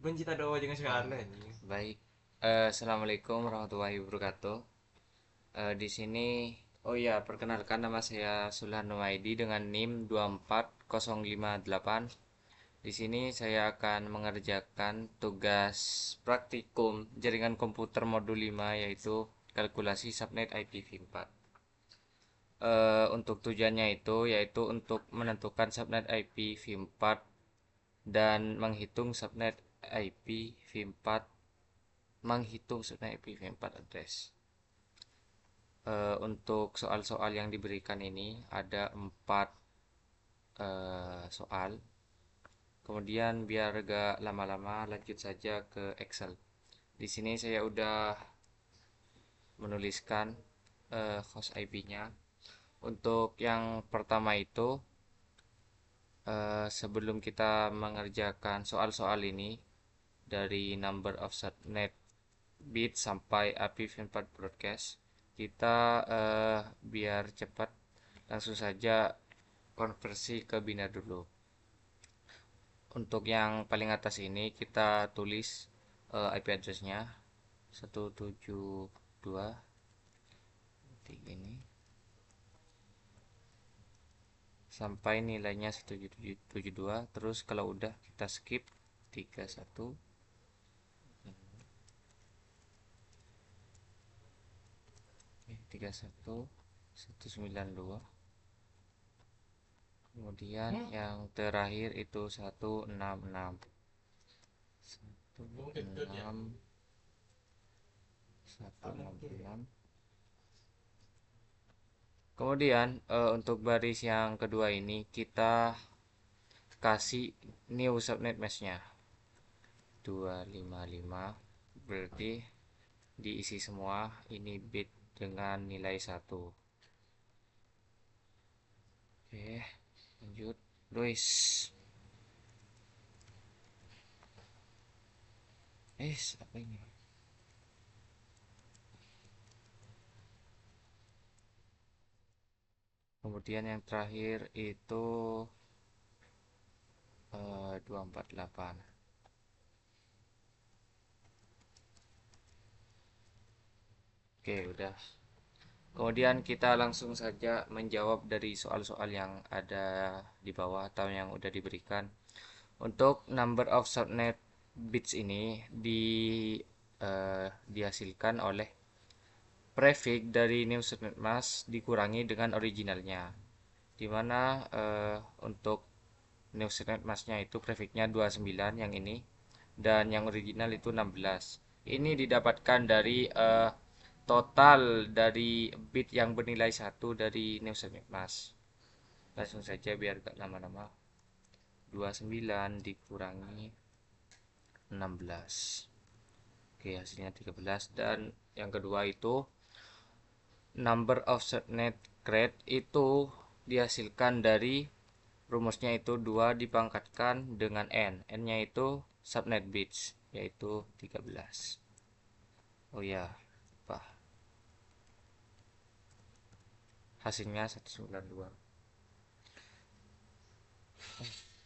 Pencipta doa jangan sekali anjing. Baik. Assalamualaikum warahmatullahi wabarakatuh. Di sini, oh ya, perkenalkan nama saya Sulhan Numaidi dengan NIM 24058. Di sini saya akan mengerjakan tugas praktikum jaringan komputer modul 5 yaitu kalkulasi subnet IPv4. Untuk tujuannya itu yaitu untuk menentukan subnet IPv4 dan menghitung subnet IPv4 address. Untuk soal-soal yang diberikan ini ada 4 soal. Kemudian biar gak lama-lama lanjut saja ke Excel. Di sini saya udah menuliskan host IP-nya. Untuk yang pertama itu sebelum kita mengerjakan soal-soal ini dari number of subnet bit sampai IPv4 broadcast, kita biar cepat langsung saja konversi ke binar dulu. Untuk yang paling atas ini kita tulis IP address-nya 172 ini sampai nilainya 1772. Terus kalau udah kita skip 31 31 192. Kemudian yang terakhir itu 166 166 166. Kemudian untuk baris yang kedua ini kita kasih new subnet mask-nya 255, berarti diisi semua ini bit dengan nilai 1. Oke, lanjut. Luis. Apa ini? Kemudian yang terakhir itu 248. Oke, udah. Kemudian kita langsung saja menjawab dari soal-soal yang ada di bawah atau yang udah diberikan. Untuk number of subnet bits ini dihasilkan oleh prefix dari new subnet mask dikurangi dengan originalnya. Dimana untuk new subnet masknya itu prefixnya 29 yang ini, dan yang original itu 16. Ini didapatkan dari total dari bit yang bernilai 1 dari new subnet mask. Langsung saja biar gak lama-lama. 29 dikurangi 16. Oke, hasilnya 13. Dan yang kedua itu number of subnet crate itu dihasilkan dari rumusnya itu 2 dipangkatkan dengan n. N-nya itu subnet bits yaitu 13. Oh ya, apa? Hasilnya 192.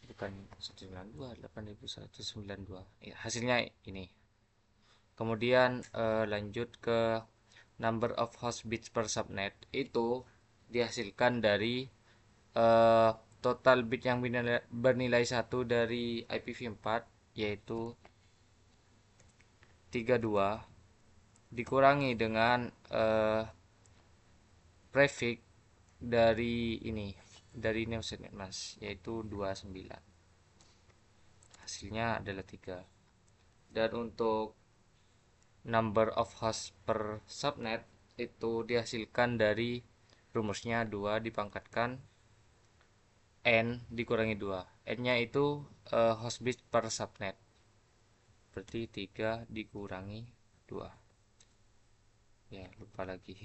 Bukan 192, 8192. Ya, hasilnya ini. Kemudian lanjut ke number of host bits per subnet itu dihasilkan dari eh, total bit yang bernilai 1 dari IPv4 yaitu 32 dikurangi dengan prefix dari ini dari new subnet mask yaitu 29. Hasilnya adalah 3. Dan untuk number of host per subnet itu dihasilkan dari rumusnya 2 dipangkatkan n dikurangi 2. N-nya itu host bit per subnet. Berarti 3 dikurangi 2. Ya, lupa lagi.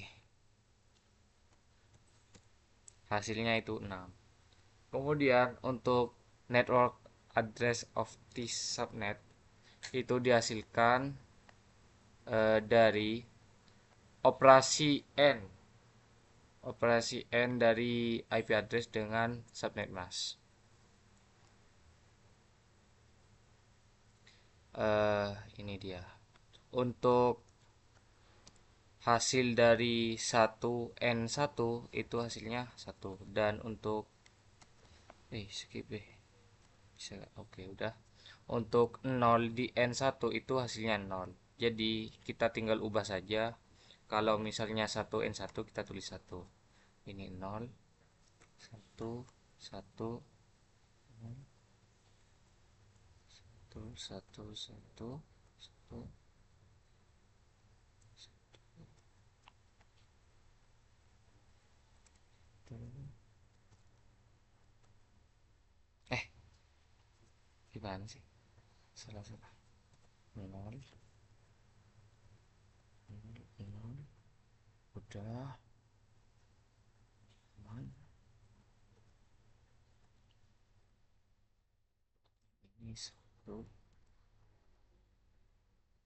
Hasilnya itu 6. Kemudian untuk network address of this subnet itu dihasilkan dari operasi n. Operasi n dari IP address dengan subnet mask. ini dia. Untuk hasil dari 1N1 itu hasilnya 1, dan untuk skip deh. Bisa, oke, udah. Untuk 0 di N1 itu hasilnya 0. Jadi kita tinggal ubah saja. Kalau misalnya 1N1 kita tulis 1. Ini 0, 1, 1, 1, 1, 1, 1. Eh, gimana sih? Salah salah. 0, 0, 0. Udah. Aman. Ini 1,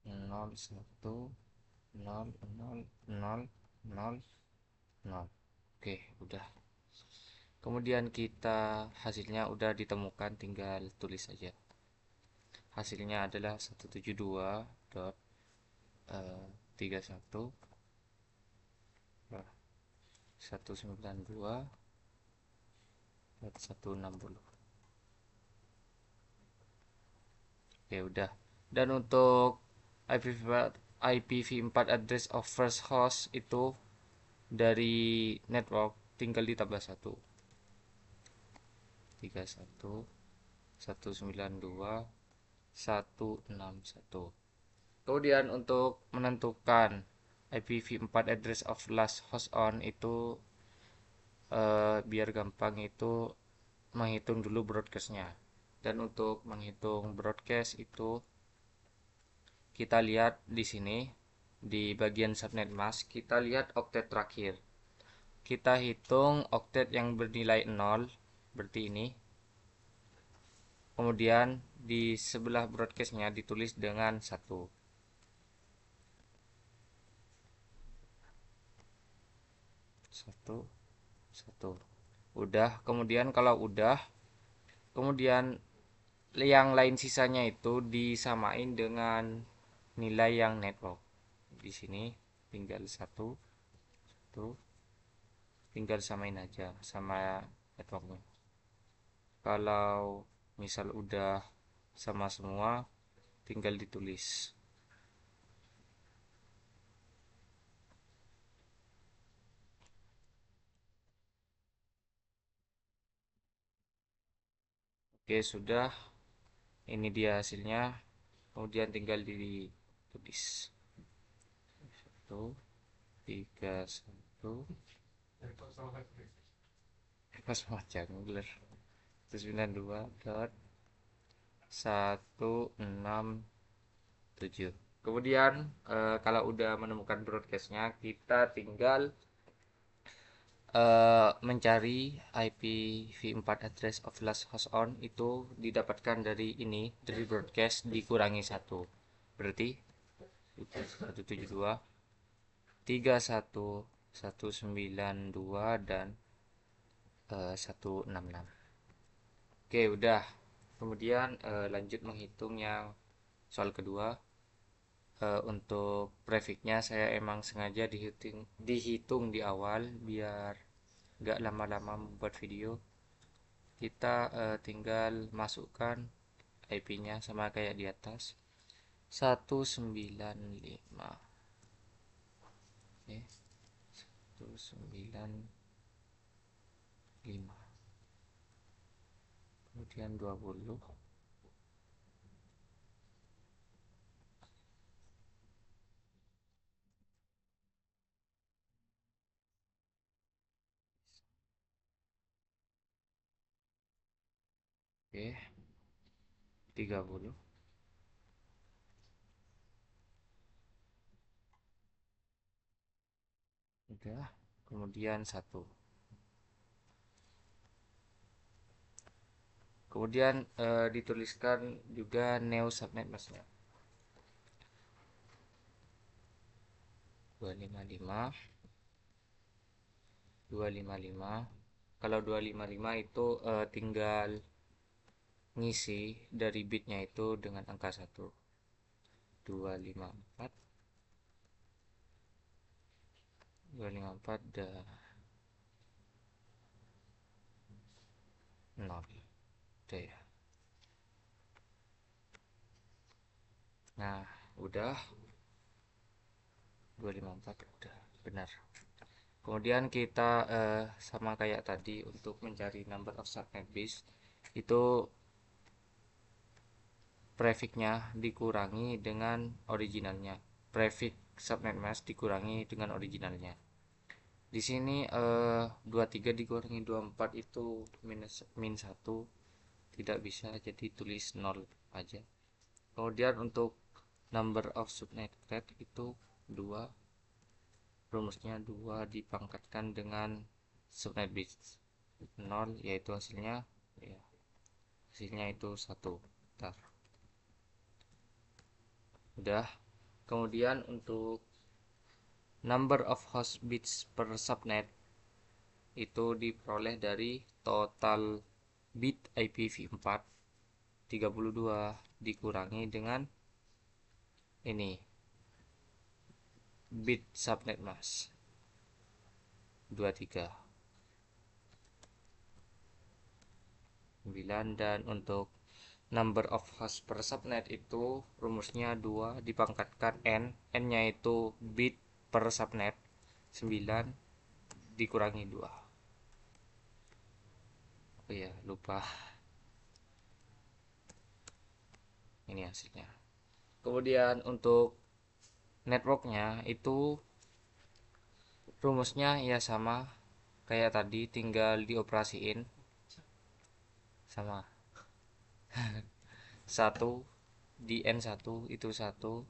0, 1, 0, 0, 0, 0, 0. Oke, udah. Kemudian kita hasilnya udah ditemukan, tinggal tulis saja. Hasilnya adalah 172.31 192.160. Oke, udah. Dan untuk IPv4 address of first host itu dari network tinggal ditambah 1. 31.192.161. Kemudian untuk menentukan IPv4 address of last host on itu biar gampang itu menghitung dulu broadcastnya. Dan untuk menghitung broadcast itu kita lihat di sini di bagian subnet mask, kita lihat oktet terakhir. Kita hitung oktet yang bernilai 0, berarti ini. Kemudian di sebelah broadcastnya ditulis dengan 1. 1, 1. Udah, kemudian kalau udah, kemudian yang lain sisanya itu disamain dengan nilai yang network. Di sini tinggal 1, 1, tinggal samain aja sama networknya. Kalau misal udah sama semua, tinggal ditulis. Oke, sudah. Ini dia hasilnya. Kemudian tinggal ditulis. 1, 3, 1. Pas banget jangler. 192.167. Kemudian kalau udah menemukan broadcastnya, kita tinggal mencari IPv4 address of last host on itu didapatkan dari ini, dari broadcast dikurangi 1. Berarti 172, 31.192 dan 166. Oke, udah. Kemudian lanjut menghitung yang soal kedua. Untuk prefixnya saya emang sengaja dihitung di awal biar gak lama-lama membuat video. Kita tinggal masukkan IP-nya sama kayak di atas, 195. Oke, 195. Kemudian 20. Oke, 30. Udah, kemudian 1. Kemudian dituliskan juga neo subnet masknya. 255, 255. Kalau 255 itu tinggal ngisi dari bitnya itu dengan angka 1. 254 254 dan 0 udah ya. Nah udah 254 udah benar. Kemudian kita sama kayak tadi untuk mencari number of subnet bits itu prefixnya dikurangi dengan originalnya. Prefix subnet mask dikurangi dengan originalnya. Di sini 23 dikurangi 24 itu min 1 tidak bisa, jadi tulis 0 aja. Kemudian untuk number of subnet thread itu 2, rumusnya 2 dipangkatkan dengan subnet bits 0, yaitu hasilnya ya, hasilnya itu 1. Bentar. Udah. Kemudian untuk number of host bits per subnet itu diperoleh dari total bit IPv4 32 dikurangi dengan ini bit subnet mask 23 9. Dan untuk number of host per subnet itu rumusnya 2 dipangkatkan n nya itu bit per subnet 9 dikurangi 2. Oh ya lupa, ini hasilnya. Kemudian untuk networknya itu rumusnya ya sama kayak tadi, tinggal dioperasiin sama 1 di N1 itu 1,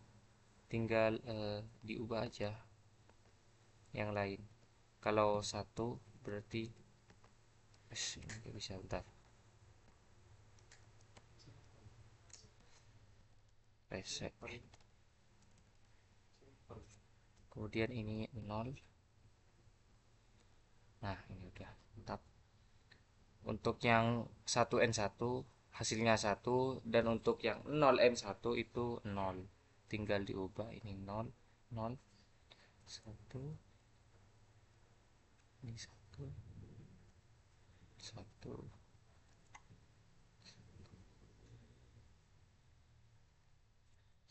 tinggal diubah aja yang lain. Kalau 1 berarti nggak bisa, bentar, reset. Kemudian ini 0. Nah ini udah mantap. Untuk yang 1N1 hasilnya 1, dan untuk yang 0N1 itu 0, tinggal diubah ini 0 0 1, ini 1 1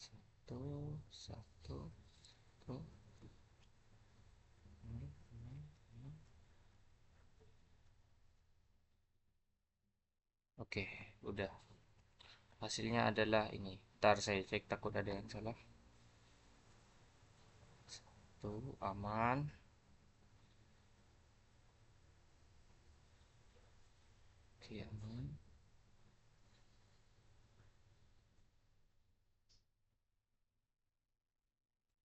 1 1 1. Oke, udah. Hasilnya adalah ini. Ntar saya cek, takut ada yang salah. Tuh, aman. Oke, aman.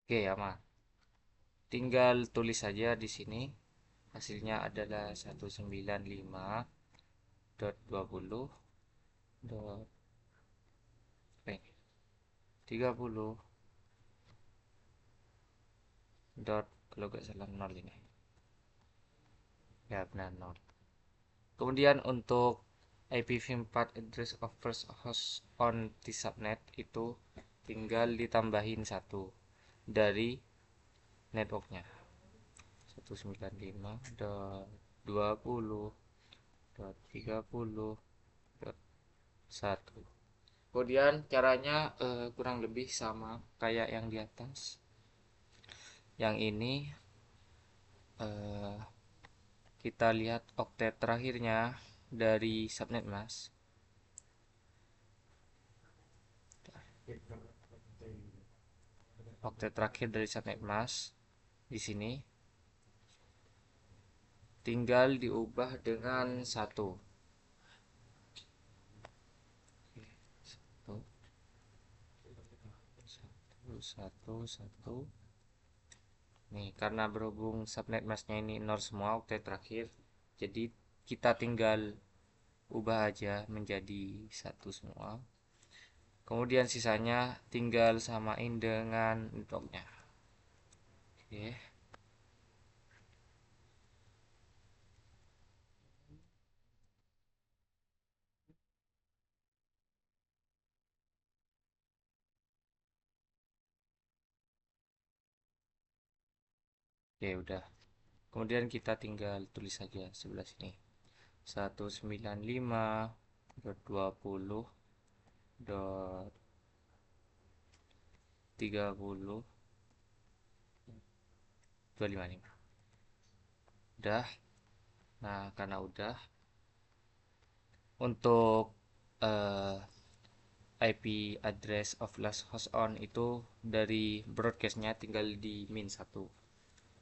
Oke, aman. Tinggal tulis saja di sini. Hasilnya adalah 195.20.30 dot, kalau gak salah 0 ini. Ya, benar 0. Kemudian untuk IPv4 address of first host on the subnet itu tinggal ditambahin 1 dari networknya. 195.20.30.1. Kemudian caranya kurang lebih sama kayak yang di atas. Yang ini kita lihat oktet terakhirnya dari subnet mask. Oktet terakhir dari subnet mask di sini tinggal diubah dengan 1. 1. Nih, karena berhubung subnet masknya ini 0 semua oktet terakhir, jadi kita tinggal ubah aja menjadi 1 semua. Kemudian sisanya tinggal samain dengan networknya. Oke. Oke, udah. Kemudian kita tinggal tulis saja sebelah sini. 195.20.30.255. Udah. Nah, karena udah, untuk IP address of last host on itu dari broadcastnya tinggal di min 1,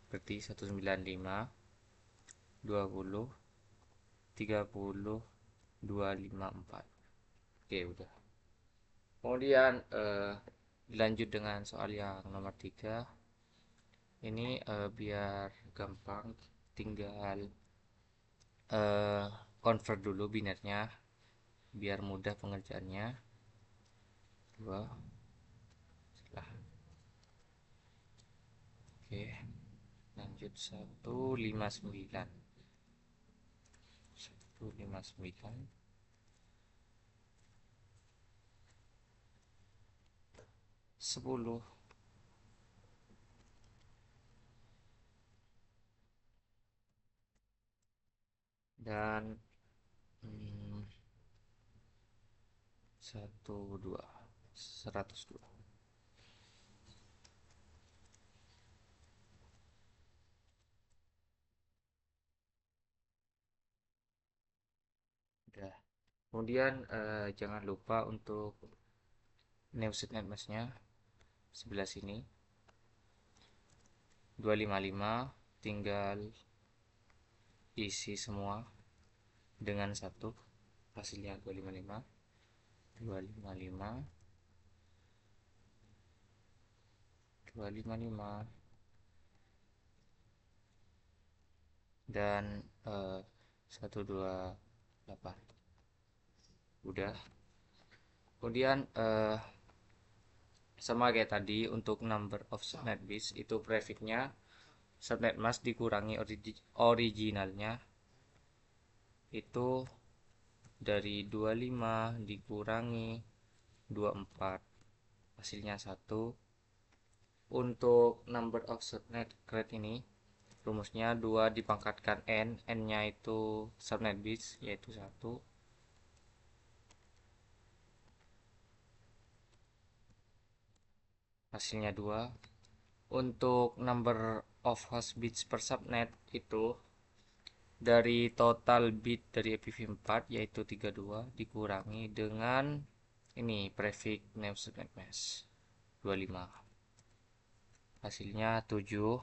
berarti 195.20.30.254. Oke, udah. Kemudian dilanjut dengan soal yang nomor 3. Ini biar gampang, tinggal eh, convert dulu binernya biar mudah pengerjaannya. 2 setelah. Oke, lanjut 159. 159 10 dan 102. Udah. Kemudian jangan lupa untuk new setnet masknya sebelah sini 255, tinggal isi semua dengan satu, hasilnya 255, 255, 255, dan 128. Udah. Kemudian sama kayak tadi, untuk number of subnet bits itu prefixnya subnet mask dikurangi originalnya, itu dari 25 dikurangi 24, hasilnya 1. Untuk number of subnet crate ini rumusnya 2 dipangkatkan n nya itu subnet bits yaitu 1, hasilnya 2. Untuk number of host bits per subnet itu dari total bit dari IPv4 yaitu 32 dikurangi dengan ini prefix name subnet mask 25, hasilnya 7.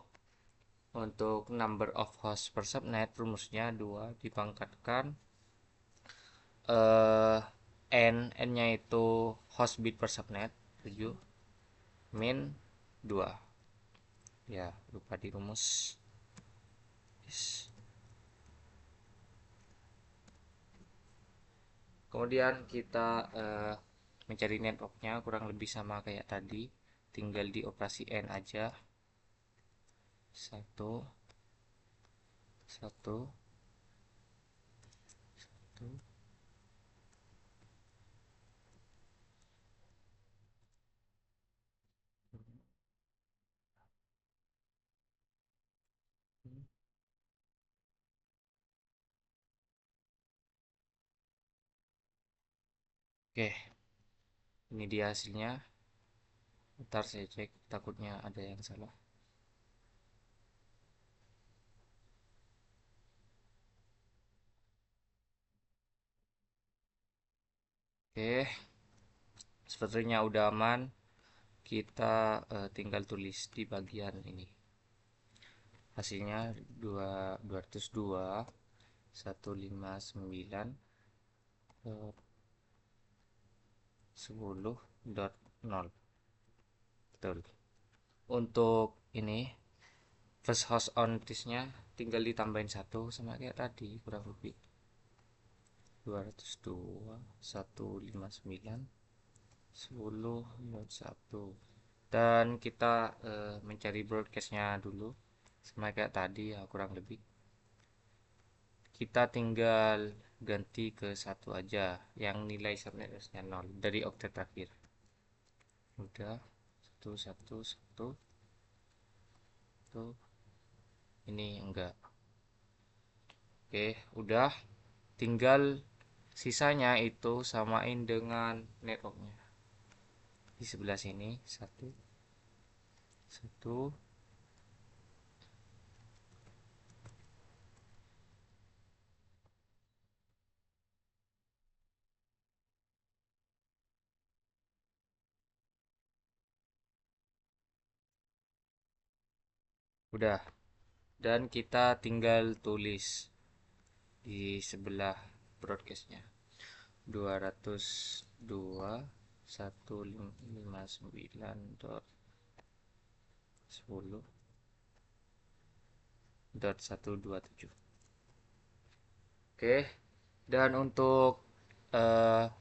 Untuk number of host per subnet rumusnya 2 dipangkatkan n nya itu host bit per subnet 7 min 2. Ya, lupa di rumus. Yes. Kemudian kita mencari networknya kurang lebih sama kayak tadi, tinggal dioperasi n aja. 1 1 1. Oke, ini dia hasilnya. Ntar saya cek, takutnya ada yang salah. Oke, sepertinya udah aman. Kita tinggal tulis di bagian ini. Hasilnya 202 159 10.0. Betul. Untuk ini first host on disknya tinggal ditambahin 1 sama kayak tadi, kurang lebih 202 159 10.1. Dan kita mencari broadcastnya dulu sama kayak tadi ya, kurang lebih kita tinggal ganti ke 1 aja yang nilai subnetnya 0 dari oktet terakhir. Udah 1 1 1 tuh. Ini enggak. Oke, udah. Tinggal sisanya itu samain dengan networknya. Di sebelah sini, satu, satu, udah. Dan kita tinggal tulis di sebelah broadcastnya. 202.159.10.127. Oke, dan untuk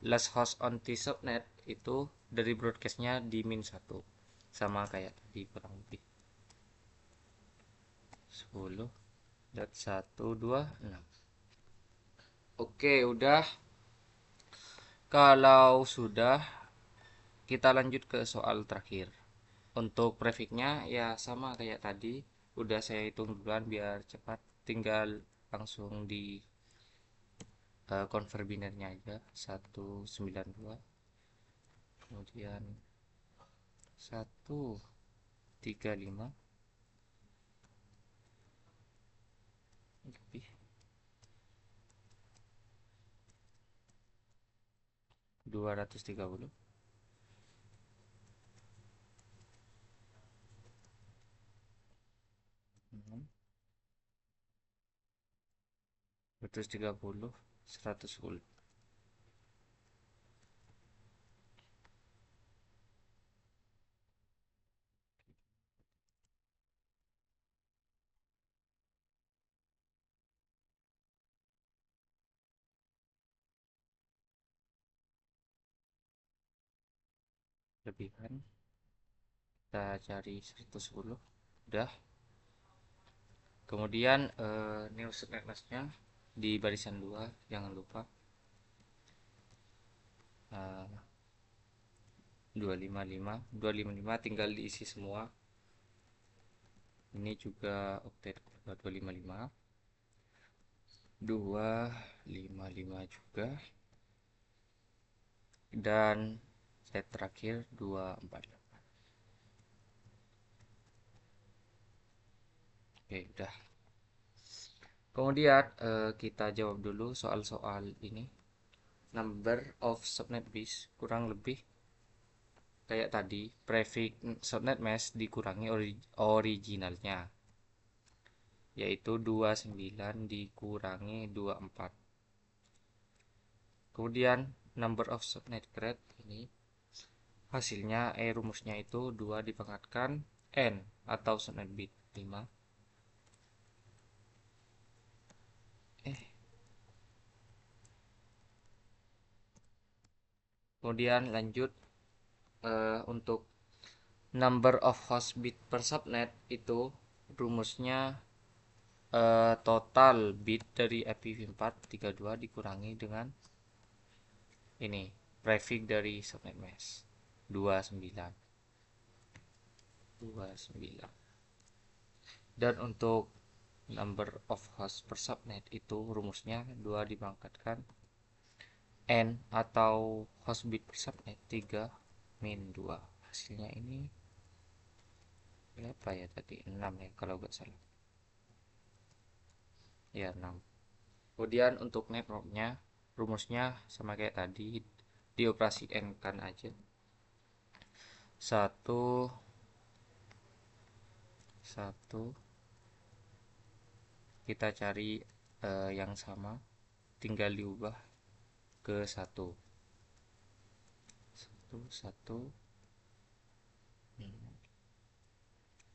last host on T-subnet itu dari broadcastnya di min 1, sama kayak di kurang lebih 10.126. Oke, udah. Kalau sudah, kita lanjut ke soal terakhir. Untuk prefixnya ya sama kayak tadi, udah saya hitung duluan biar cepat. Tinggal langsung di convert binernya aja, 192, kemudian 135 lebih 230, 230, 110. Lebihan kita cari 110. Udah. Kemudian new netnessnya di barisan 2 jangan lupa 255, 255 tinggal diisi semua. Ini juga octet 255, 255 juga, dan set terakhir 248. Oke, udah. Kemudian kita jawab dulu soal-soal ini. Number of subnet bits kurang lebih kayak tadi, prefix subnet mask dikurangi originalnya, yaitu 29 dikurangi 24. Kemudian number of subnet crate ini hasilnya rumusnya itu 2 dipangkatkan n atau subnet bit 5. Kemudian lanjut untuk number of host bit per subnet itu rumusnya total bit dari IPv4 32 dikurangi dengan ini prefix dari subnet mask 29. Dan untuk number of host per subnet itu rumusnya 2 dipangkatkan n atau host bit per subnet 3 min 2. Hasilnya ini berapa ya tadi, 6 ya kalau nggak salah ya, 6. Kemudian untuk networknya rumusnya sama kayak tadi, dioperasi n kan aja, satu satu kita cari yang sama, tinggal diubah ke satu satu satu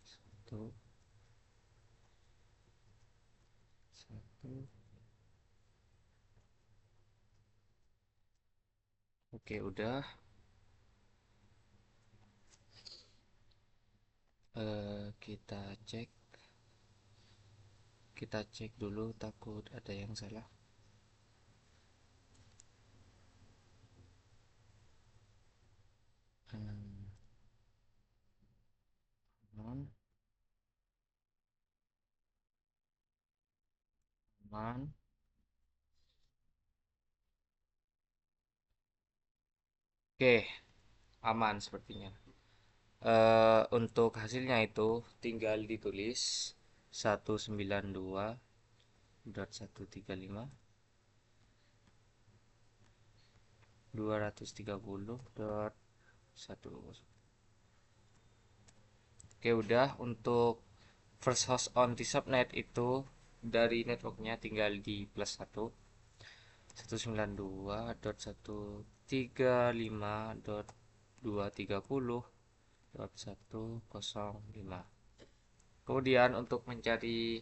satu satu. Oke, udah. Kita cek dulu, takut ada yang salah. Non. aman. Oke, aman sepertinya. Untuk hasilnya itu tinggal ditulis 192.135.230.1. Oke, udah. Untuk first host on the subnet itu dari networknya tinggal di plus 192.195.230.105. Kemudian untuk mencari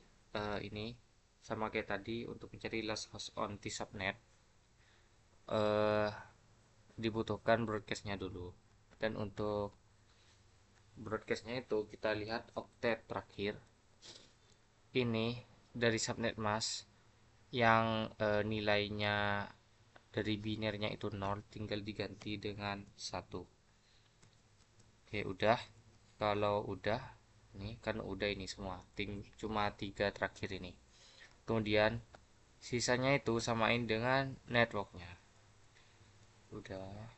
ini sama kayak tadi, untuk mencari last host on the subnet eh, dibutuhkan broadcastnya dulu. Dan untuk broadcastnya itu kita lihat oktet terakhir ini dari subnet mask yang nilainya dari binernya itu 0, tinggal diganti dengan 1. Oke, udah. Kalau udah, ini kan udah ini semua. Cuma 3 terakhir ini. Kemudian sisanya itu samain dengan networknya. Udah.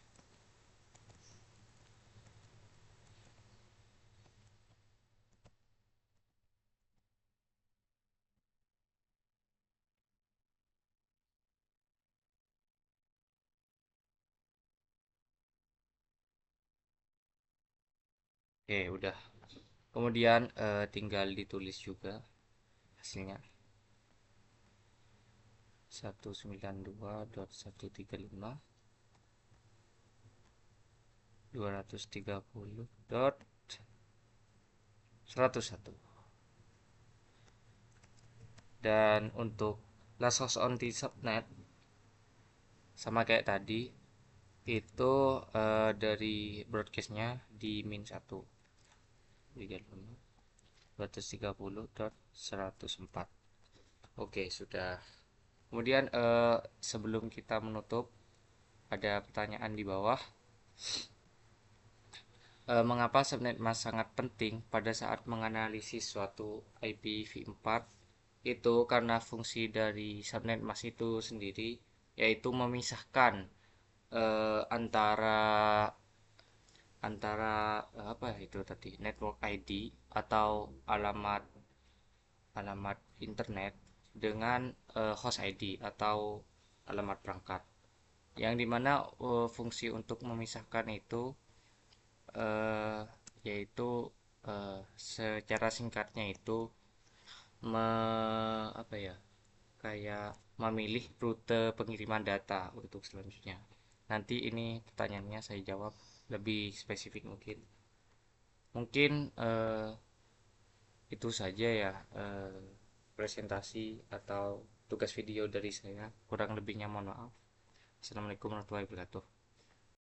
Oke, udah. Kemudian tinggal ditulis juga hasilnya. 192.135.230.101. Dan untuk last host on the subnet sama kayak tadi itu dari broadcastnya di min 1 230.104. Oke, sudah. Kemudian sebelum kita menutup, ada pertanyaan di bawah. Mengapa subnet mask sangat penting pada saat menganalisis suatu IPv4? Itu karena fungsi dari subnet mask itu sendiri yaitu memisahkan antara antara apa itu tadi, network ID atau alamat alamat internet dengan host ID atau alamat perangkat, yang dimana fungsi untuk memisahkan itu eh, yaitu secara singkatnya itu me, apa ya, kayak memilih rute pengiriman data untuk selanjutnya. Nanti ini pertanyaannya saya jawab lebih spesifik mungkin. Mungkin itu saja ya, presentasi atau tugas video dari saya. Kurang lebihnya mohon maaf. Assalamualaikum warahmatullahi wabarakatuh.